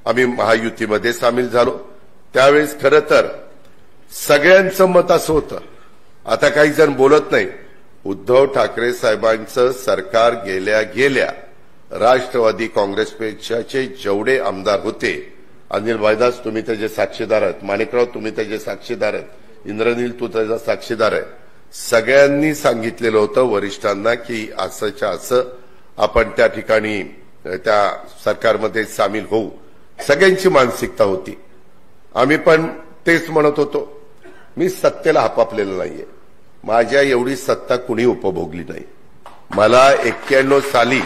आम्ही महायुतीमध्ये सामील झालो त्यावेळेस खरं तर सगळ्यांचं मत असं होतं, आता काही जण बोलत नाही, उद्धव ठाकरे साहेबांचं सरकार गेल्या राष्ट्रवादी काँग्रेसपेक्षाचे जेवढे आमदार होते, अनिल वैदास तुम्ही त्याचे साक्षीदार आहेत, माणिकराव तुम्ही त्याचे साक्षीदार आहेत, इंद्रनील तू त्याचा साक्षीदार आहे, सगळ्यांनी सांगितलेलं होतं वरिष्ठांना की असंच्या असं आपण त्या ठिकाणी त्या सरकारमध्ये सामील होऊ, सगळ्यांची मानसिकता होती. आम्ही पण तेच म्हणत होतो. मी सत्तेला हापापलेलं नाहीये, माझ्या एवढी सत्ता कुणी उपभोगली नाही. मला 91 साली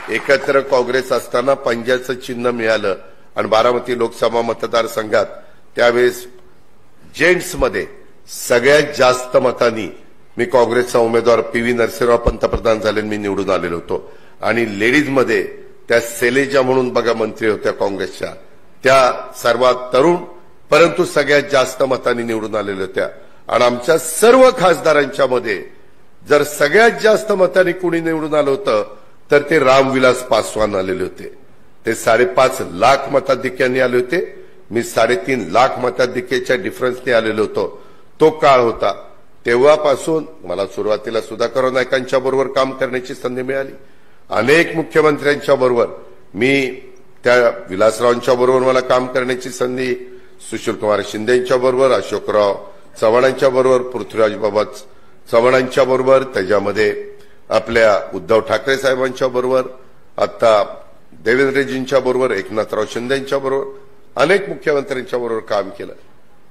एकत्र काँग्रेस असताना पंजाचं चिन्ह मिळालं आणि बारामती लोकसभा मतदारसंघात त्यावेळेस जेंट्समध्ये सगळ्यात जास्त मतांनी मी काँग्रेसचा उमेदवार पी.व्ही. नरसिंहराव पंतप्रधान झाले, मी निवडून आलेलो होतो. आणि लेडीजमध्ये त्या सेलेजा म्हणून बघा मंत्री होत्या काँग्रेसच्या, त्या सर्वात तरुण परंतु सगळ्यात जास्त मतांनी निवडून आलेल्या होत्या. आणि आमच्या सर्व खासदारांच्या मध्ये जर सगळ्यात जास्त मतांनी कुणी निवडून आलं होतं तर ते रामविलास पासवान आलेले होते. ते 5.5 लाख मताधिक्यांनी आले होते, मी 3.5 लाख मताधिक्याच्या डिफरन्सने आलेलो होतो. तो काळ होता. तेव्हापासून मला सुरुवातीला सुधाकर नायकांच्या बरोबर काम करण्याची संधी मिळाली, अनेक मुख्यमंत्र्यांच्या बरोबर मी त्या विलासरावांच्या बरोबर मला काम करण्याची संधी, सुशीलकुमार शिंदेच्या बरोबर, अशोकराव चव्हाणांच्या बरोबर, पृथ्वीराज बाबा चव्हाणांच्या बरोबर, त्याच्यामध्ये आपल्या उद्धव ठाकरे साहेबांच्या बरोबर, आता देवेंद्रजींच्या बरोबर, एकनाथराव शिंदेच्या बरोबर, अनेक मुख्यमंत्र्यांच्या बरोबर काम केलं.